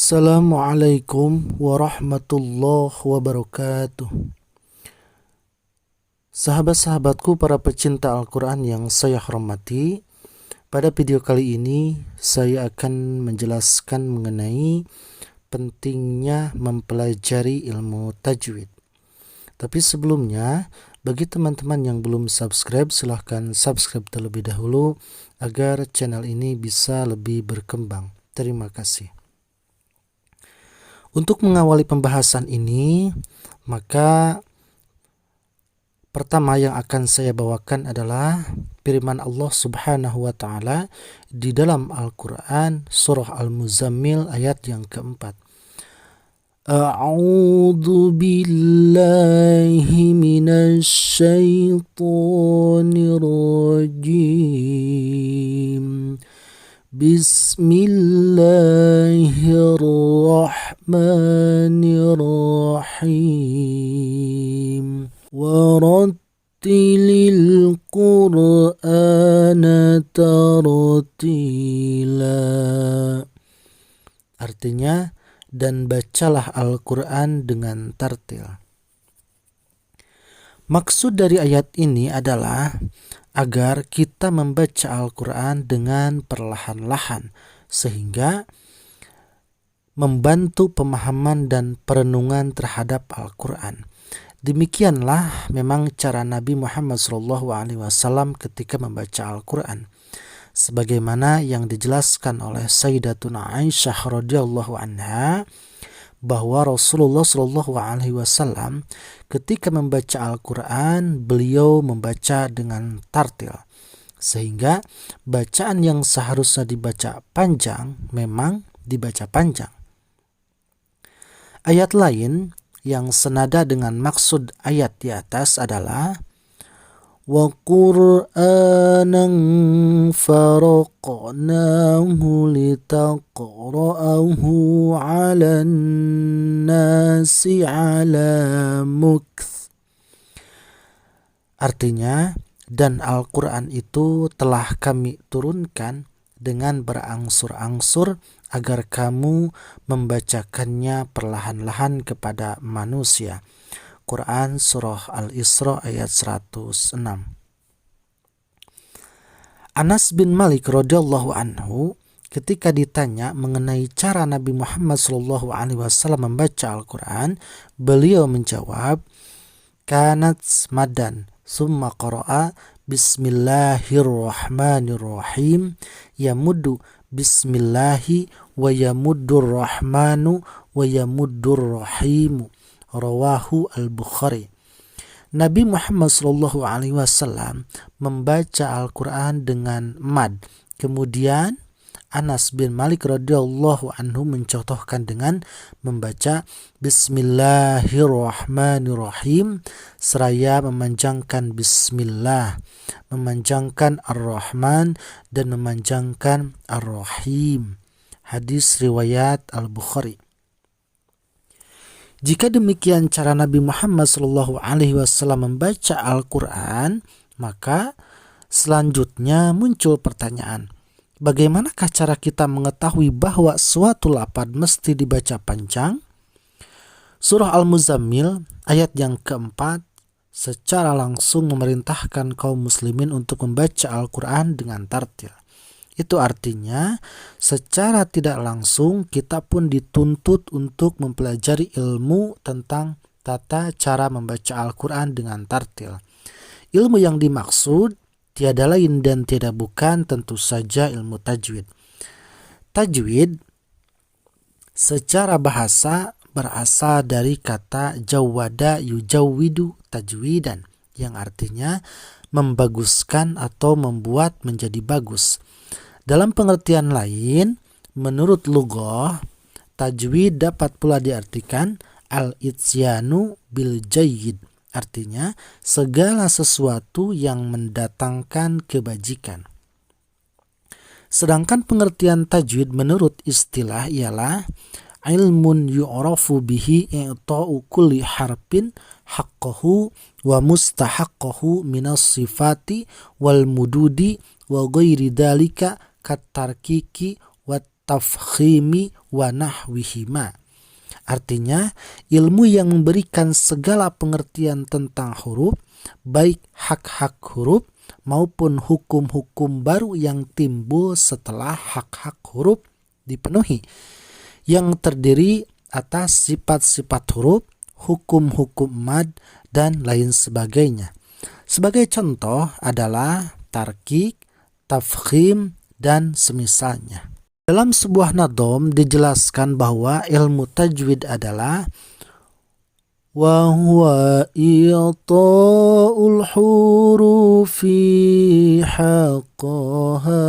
Assalamualaikum warahmatullahi wabarakatuh. Sahabat-sahabatku para pecinta Al-Quran yang saya hormati, pada video kali ini saya akan menjelaskan mengenai pentingnya mempelajari ilmu tajwid. Tapi sebelumnya, bagi teman-teman yang belum subscribe, silahkan subscribe terlebih dahulu agar channel ini bisa lebih berkembang. Terima kasih. Untuk mengawali pembahasan ini, maka pertama yang akan saya bawakan adalah firman Allah Subhanahu wa taala di dalam Al-Qur'an surah Al-Muzammil ayat yang keempat. A'udzu billahi minasy syaithanir rajim. Bismillahirrahmanirrahim. Warattilil Qur'ana tartila. Artinya, dan bacalah Al-Quran dengan tartil. Maksud dari ayat ini adalah agar kita membaca Al-Quran dengan perlahan-lahan sehingga membantu pemahaman dan perenungan terhadap Al-Quran. Demikianlah memang cara Nabi Muhammad SAW ketika membaca Al-Quran. Sebagaimana yang dijelaskan oleh Sayyidatuna Aisyah radhiyallahu anha, bahwa Rasulullah SAW ketika membaca Al-Quran, beliau membaca dengan tartil. Sehingga bacaan yang seharusnya dibaca panjang, memang dibaca panjang. Ayat lain yang senada dengan maksud ayat di atas adalah wa Qur'anan faraqnahu litaqra'ahu 'alan nasi 'ala mukth. Artinya, dan Al-Quran itu telah kami turunkan dengan berangsur-angsur agar kamu membacakannya perlahan-lahan kepada manusia. Quran Surah Al-Isra ayat 106. Anas bin Malik radhiyallahu anhu ketika ditanya mengenai cara Nabi Muhammad SAW membaca Al-Quran, beliau menjawab, kanat madan summa qara'a bismillahirrahmanirrahim yamuddu bismillahi wa yamuddur rahmanu wa yamuddur rahimu. Rawahu Al-Bukhari. Nabi Muhammad SAW membaca Al-Quran dengan mad. Kemudian Anas bin Malik radhiyallahu anhu mencontohkan dengan membaca Bismillahirrahmanirrahim seraya memanjangkan Bismillah, memanjangkan Ar-Rahman dan memanjangkan Ar-Rahim. Hadis riwayat Al-Bukhari. Jika demikian cara Nabi Muhammad SAW membaca Al-Quran, maka selanjutnya muncul pertanyaan, bagaimanakah cara kita mengetahui bahwa suatu lafaz mesti dibaca panjang? Surah Al-Muzammil ayat yang keempat secara langsung memerintahkan kaum muslimin untuk membaca Al-Quran dengan tartil. Itu artinya secara tidak langsung kita pun dituntut untuk mempelajari ilmu tentang tata cara membaca Al-Quran dengan tartil. Ilmu yang dimaksud tiada lain dan tiada bukan tentu saja ilmu tajwid. Tajwid secara bahasa berasal dari kata jawwada yujawwidu tajwidan, yang artinya membaguskan atau membuat menjadi bagus. Dalam pengertian lain, menurut lughah, tajwid dapat pula diartikan al-itsyanu bil jayyid, artinya segala sesuatu yang mendatangkan kebajikan. Sedangkan pengertian tajwid menurut istilah ialah ilmun yu'rafu bihi i'ta'u kulli harfin haqqahu wa mustahaqqahu minas sifati wal mududi wa ghairi dalika katarkiki wat tafkhimi wa nahwihima. Artinya, ilmu yang memberikan segala pengertian tentang huruf, baik hak-hak huruf maupun hukum-hukum baru yang timbul setelah hak-hak huruf dipenuhi, yang terdiri atas sifat-sifat huruf, hukum-hukum mad, dan lain sebagainya. Sebagai contoh adalah tarkik, tafkhim, dan semisalnya. Dalam sebuah nadom dijelaskan bahwa ilmu tajwid adalah wa huwa i'ta'ul hurufi haqqaha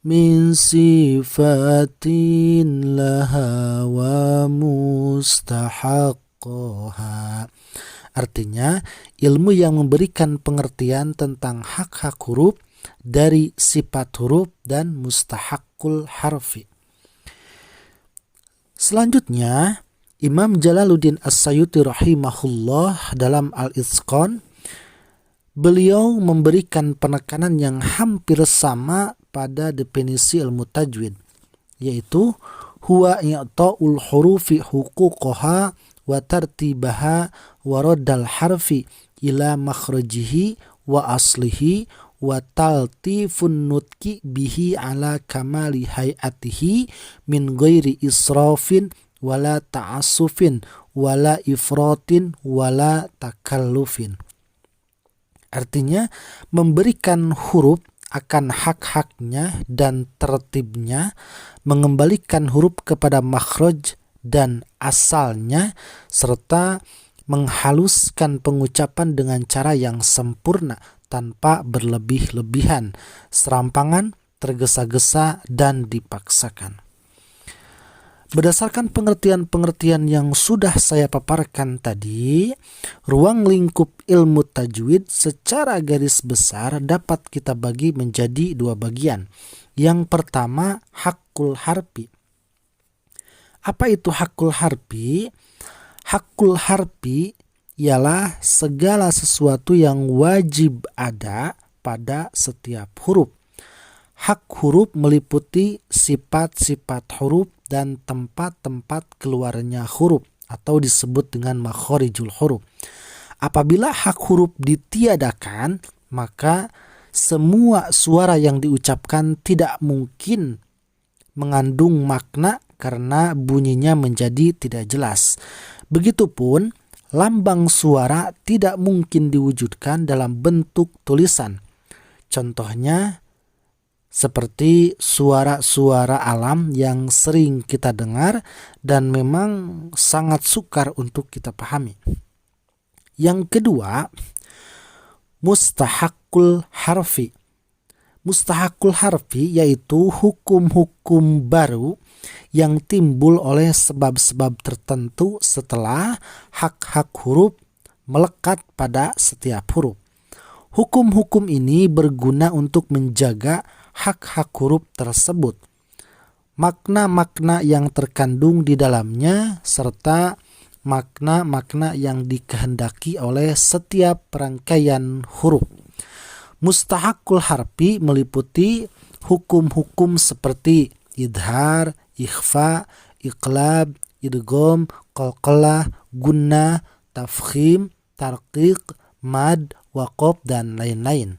min sifatin laha wa mustahaqqaha. Artinya, ilmu yang memberikan pengertian tentang hak-hak huruf dari sifat huruf dan mustahakul harfi. Selanjutnya, Imam Jalaluddin As-Sayuti rahimahullah dalam Al-Itqan, beliau memberikan penekanan yang hampir sama pada definisi ilmu tajwid, yaitu huwa i'ta'ul hurufi huquqaha wa tartibaha wa raddal harfi ila makhrajihi wa aslihi wa taltifun nutki bihi ala kamali hayatihi min ghairi israfin wala ta'assufin wala ifratin wala takallufin. Artinya, memberikan huruf akan hak-haknya dan tertibnya, mengembalikan huruf kepada makhraj dan asalnya, serta menghaluskan pengucapan dengan cara yang sempurna tanpa berlebih-lebihan, serampangan, tergesa-gesa, dan dipaksakan. Berdasarkan pengertian-pengertian yang sudah saya paparkan tadi, ruang lingkup ilmu tajwid secara garis besar dapat kita bagi menjadi dua bagian. Yang pertama, hakul harfi. Apa itu hakul harfi? Hakul harfi ialah segala sesuatu yang wajib ada pada setiap huruf. Hak huruf meliputi sifat-sifat huruf dan tempat-tempat keluarnya huruf atau disebut dengan makhorijul huruf. Apabila hak huruf ditiadakan, maka semua suara yang diucapkan tidak mungkin mengandung makna karena bunyinya menjadi tidak jelas. Begitupun lambang suara tidak mungkin diwujudkan dalam bentuk tulisan. Contohnya seperti suara-suara alam yang sering kita dengar dan memang sangat sukar untuk kita pahami. Yang kedua, mustahakul harfi. Mustahakul harfi yaitu hukum-hukum baru yang timbul oleh sebab-sebab tertentu setelah hak-hak huruf melekat pada setiap huruf. Hukum-hukum ini berguna untuk menjaga hak-hak huruf tersebut, makna-makna yang terkandung di dalamnya, serta makna-makna yang dikehendaki oleh setiap rangkaian huruf. Mustahakul harfi meliputi hukum-hukum seperti idhar, ikhfa, iqlab, idgham, qalqalah, gunnah, tafkhim, tarqiq, mad, waqaf, dan lain-lain.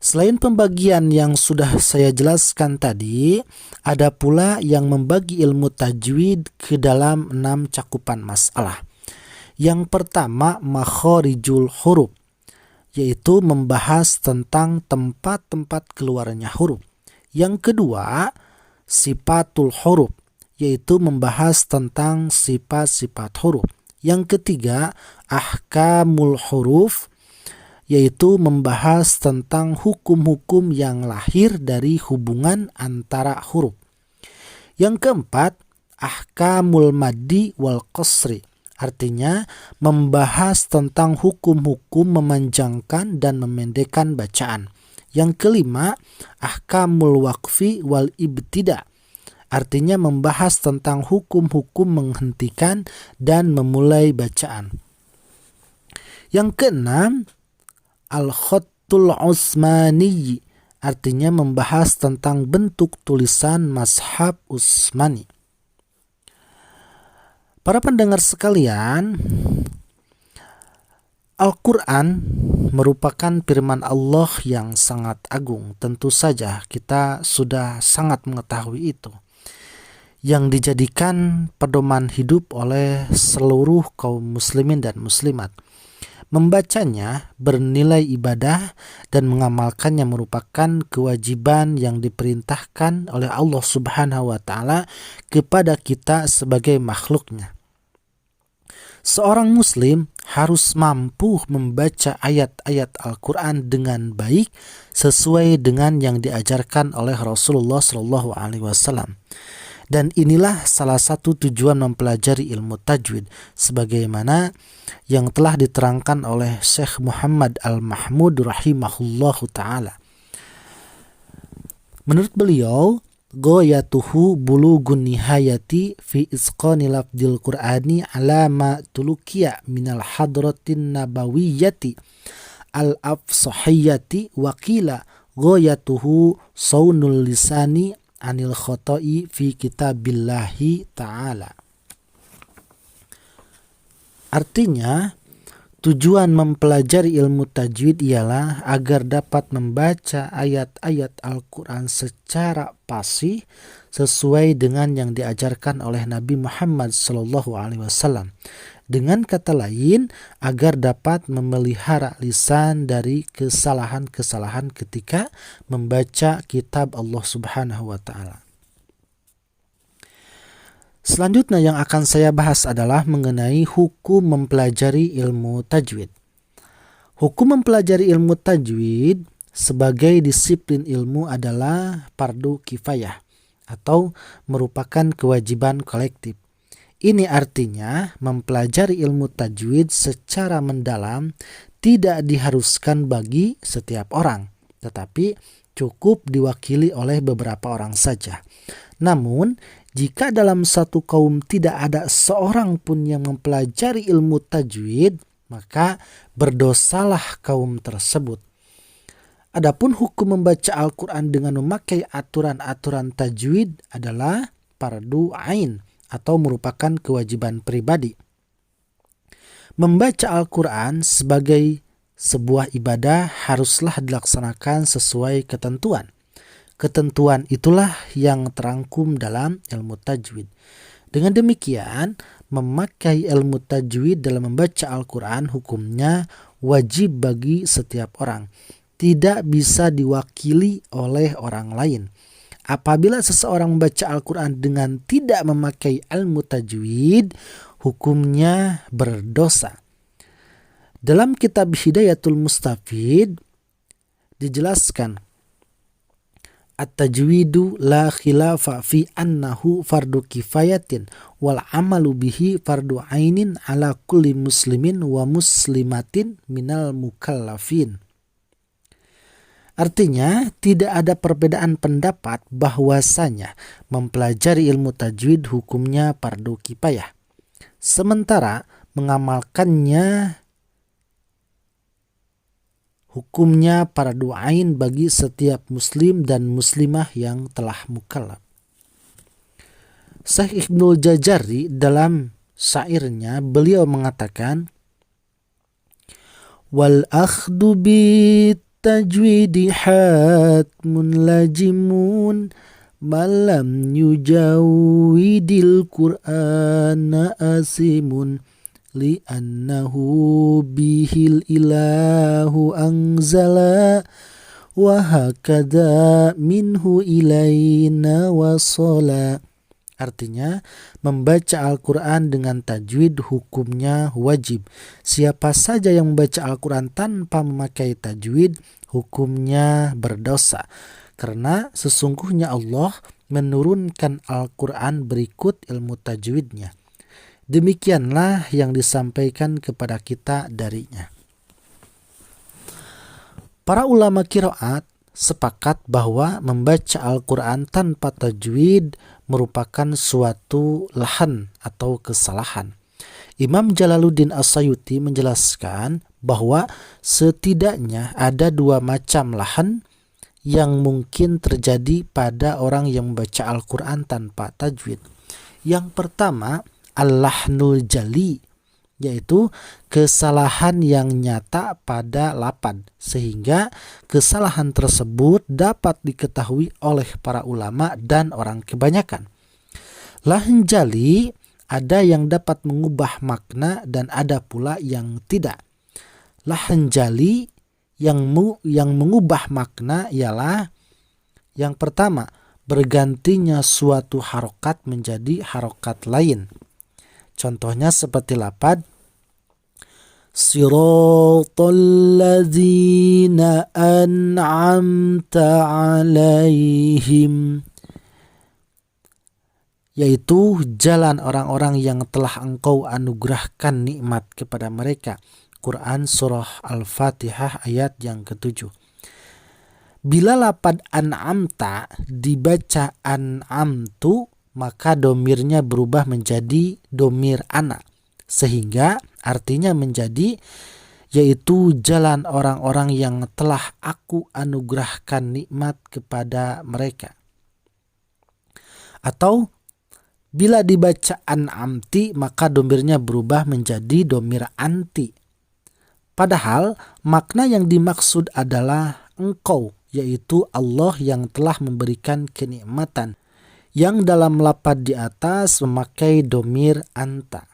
Selain pembagian yang sudah saya jelaskan tadi, ada pula yang membagi ilmu tajwid ke dalam 6 cakupan masalah. Yang pertama, makhorijul huruf, yaitu membahas tentang tempat-tempat keluarnya huruf. Yang kedua, sifatul huruf, yaitu membahas tentang sifat-sifat huruf. Yang ketiga, ahkamul huruf, yaitu membahas tentang hukum-hukum yang lahir dari hubungan antara huruf. Yang keempat, ahkamul maddi wal qasri, artinya membahas tentang hukum-hukum memanjangkan dan memendekkan bacaan. Yang kelima, ahkamul waqfi wal ibtida, artinya membahas tentang hukum-hukum menghentikan dan memulai bacaan. Yang keenam, al-khattul usmani, artinya membahas tentang bentuk tulisan Mashaf Utsmani. Para pendengar sekalian, Al-Quran merupakan firman Allah yang sangat agung. Tentu saja kita sudah sangat mengetahui itu, yang dijadikan pedoman hidup oleh seluruh kaum muslimin dan muslimat. Membacanya bernilai ibadah dan mengamalkannya merupakan kewajiban yang diperintahkan oleh Allah Subhanahu wa taala kepada kita sebagai makhluknya. Seorang muslim harus mampu membaca ayat-ayat Al-Quran dengan baik sesuai dengan yang diajarkan oleh Rasulullah SAW. Dan inilah salah satu tujuan mempelajari ilmu tajwid, sebagaimana yang telah diterangkan oleh Syekh Muhammad Al-Mahmud rahimahullahu ta'ala. Menurut beliau, Ghayatuhu bulugun nihayati fi isqani lafdil Qur'ani ala ma tulukiya minal hadratin nabawiyyati al-afsahiyyati wa qila ghayatuhu saunul lisani anil khoto'i fi kitabillahi ta'ala. Artinya, tujuan mempelajari ilmu tajwid ialah agar dapat membaca ayat-ayat Al-Quran secara fasih sesuai dengan yang diajarkan oleh Nabi Muhammad SAW. Dengan kata lain, agar dapat memelihara lisan dari kesalahan-kesalahan ketika membaca kitab Allah Subhanahu wa taala. Selanjutnya yang akan saya bahas adalah mengenai hukum mempelajari ilmu tajwid. Hukum mempelajari ilmu tajwid sebagai disiplin ilmu adalah fardu kifayah atau merupakan kewajiban kolektif. Ini artinya mempelajari ilmu tajwid secara mendalam tidak diharuskan bagi setiap orang, tetapi cukup diwakili oleh beberapa orang saja. Namun, jika dalam satu kaum tidak ada seorang pun yang mempelajari ilmu tajwid, maka berdosalah kaum tersebut. Adapun hukum membaca Al-Quran dengan memakai aturan-aturan tajwid adalah fardu ain atau merupakan kewajiban pribadi. Membaca Al-Quran sebagai sebuah ibadah haruslah dilaksanakan sesuai ketentuan. Ketentuan itulah yang terangkum dalam ilmu tajwid. Dengan demikian, memakai ilmu tajwid dalam membaca Al-Quran hukumnya wajib bagi setiap orang. Tidak bisa diwakili oleh orang lain. Apabila seseorang membaca Al-Quran dengan tidak memakai ilmu tajwid, hukumnya berdosa. Dalam kitab Hidayatul Mustafid dijelaskan, At-tajwidu la khilafa fi annahu fardu kifayatin wal amalu bihi fardu ainin ala kulli muslimin wa muslimatin minal mukallafin. Artinya, tidak ada perbedaan pendapat bahwasanya mempelajari ilmu tajwid hukumnya fardu kifayah. Sementara mengamalkannya hukumnya fardu ain bagi setiap muslim dan muslimah yang telah mukallaf. Syekh Ibnul Jazari dalam syairnya beliau mengatakan, wal akhdu bit tajwidi hatmun lajimun malam yujawidil Qur'ana asimun li'annahu bihil ilahu anzala wa hakadha minhu ilaina wasala. Artinya, membaca Al-Quran dengan tajwid hukumnya wajib. Siapa saja yang membaca Al-Quran tanpa memakai tajwid, hukumnya berdosa. Karena sesungguhnya Allah menurunkan Al-Quran berikut ilmu tajwidnya. Demikianlah yang disampaikan kepada kita darinya. Para ulama qiraat sepakat bahwa membaca Al-Quran tanpa tajwid merupakan suatu lahan atau kesalahan. Imam Jalaluddin As-Sayuti menjelaskan bahwa setidaknya ada dua macam lahan yang mungkin terjadi pada orang yang membaca Al-Quran tanpa tajwid. Yang pertama, al-lahnul jali, yaitu kesalahan yang nyata pada lafaz, sehingga kesalahan tersebut dapat diketahui oleh para ulama dan orang kebanyakan. Lahn jali ada yang dapat mengubah makna dan ada pula yang tidak. Lahn jali yang mengubah makna ialah yang pertama, bergantinya suatu harokat menjadi harokat lain. Contohnya seperti lafaz Siratal ladzina an'amta alaihim, yaitu jalan orang-orang yang telah engkau anugerahkan nikmat kepada mereka. Quran Surah Al-Fatihah ayat yang ke-7. Bila lafaz an'amta dibaca an'amtu, maka domirnya berubah menjadi domir ana, sehingga artinya menjadi yaitu jalan orang-orang yang telah aku anugerahkan nikmat kepada mereka. Atau bila dibaca an'amti, maka domirnya berubah menjadi domir anti. Padahal makna yang dimaksud adalah engkau, yaitu Allah yang telah memberikan kenikmatan, yang dalam lafaz di atas memakai domir anta.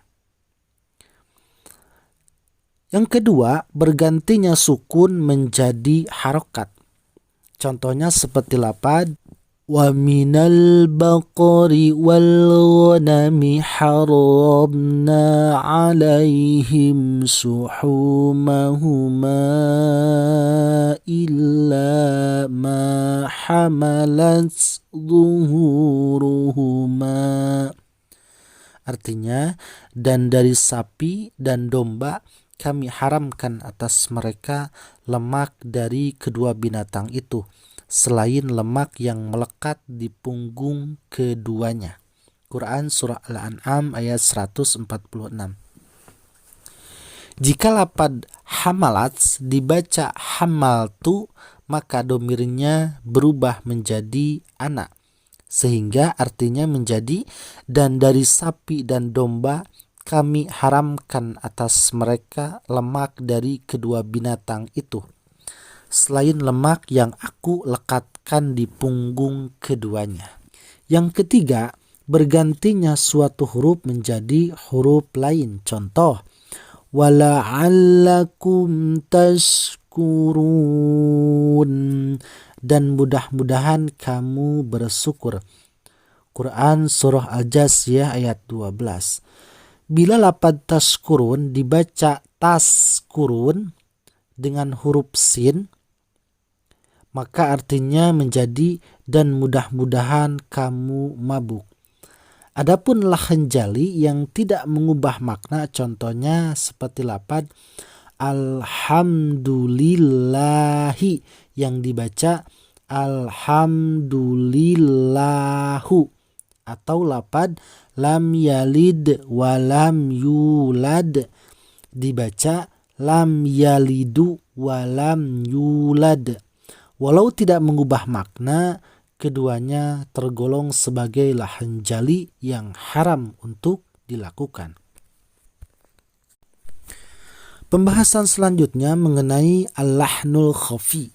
Yang kedua, bergantinya sukun menjadi harokat. Contohnya seperti lafaz wa minal baqari wal ghanami harramna alaihim suhumahuma illa ma hamalat zuhuruhuma. Artinya, dan dari sapi dan domba kami haramkan atas mereka lemak dari kedua binatang itu, selain lemak yang melekat di punggung keduanya. Quran Surah Al-An'am ayat 146. Jika lafaz hamalat dibaca hamaltu, maka domirnya berubah menjadi ana, sehingga artinya menjadi dan dari sapi dan domba kami haramkan atas mereka lemak dari kedua binatang itu, selain lemak yang aku lekatkan di punggung keduanya. Yang ketiga, bergantinya suatu huruf menjadi huruf lain. Contoh, wala'allakum tashkurun, dan mudah-mudahan kamu bersyukur. Quran Surah Al-Jasiyah ayat 12. Bila lafaz tashkurun dibaca taskurun dengan huruf sin, maka artinya menjadi dan mudah-mudahan kamu mabuk. Adapun lahn jali yang tidak mengubah makna, contohnya seperti lafaz alhamdulillahi yang dibaca alhamdulillahu, atau lafaz lam yalid wa lam yulad dibaca lam yalidu wa lam yulad. Walau tidak mengubah makna, keduanya tergolong sebagai lahn jali yang haram untuk dilakukan. Pembahasan selanjutnya mengenai al-lahnul khafi,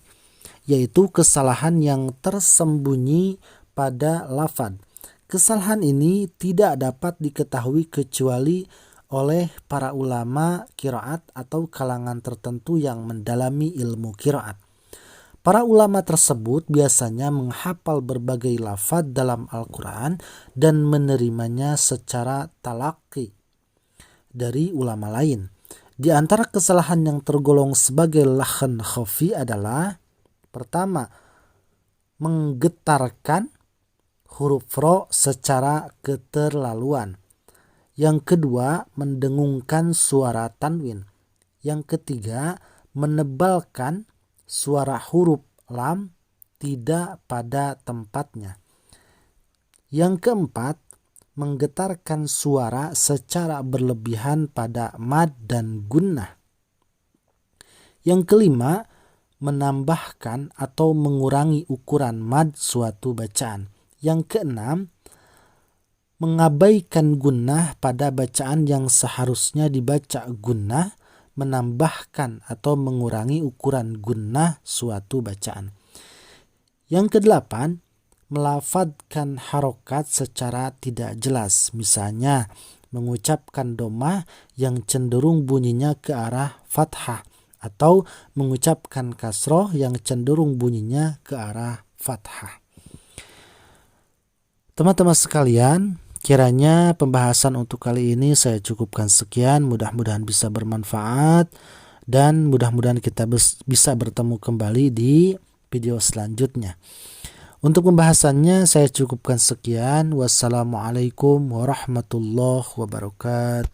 yaitu kesalahan yang tersembunyi pada lafaz. Kesalahan ini tidak dapat diketahui kecuali oleh para ulama qiraat atau kalangan tertentu yang mendalami ilmu qiraat. Para ulama tersebut biasanya menghafal berbagai lafaz dalam Al-Quran dan menerimanya secara talaqi dari ulama lain. Di antara kesalahan yang tergolong sebagai lahn khafi adalah pertama, menggetarkan huruf ro secara keterlaluan. Yang kedua, mendengungkan suara tanwin. Yang ketiga, menebalkan suara huruf lam tidak pada tempatnya. Yang keempat, menggetarkan suara secara berlebihan pada mad dan gunnah. Yang kelima, menambahkan atau mengurangi ukuran mad suatu bacaan. Yang keenam, mengabaikan gunnah pada bacaan yang seharusnya dibaca gunnah, menambahkan atau mengurangi ukuran gunnah suatu bacaan. Yang kedelapan, melafadzkan harokat secara tidak jelas. Misalnya, mengucapkan domah yang cenderung bunyinya ke arah fathah, atau mengucapkan kasroh yang cenderung bunyinya ke arah fathah. Teman-teman sekalian, kiranya pembahasan untuk kali ini saya cukupkan sekian. Mudah-mudahan bisa bermanfaat dan mudah-mudahan kita bisa bertemu kembali di video selanjutnya. Untuk pembahasannya saya cukupkan sekian. Wassalamualaikum warahmatullahi wabarakatuh.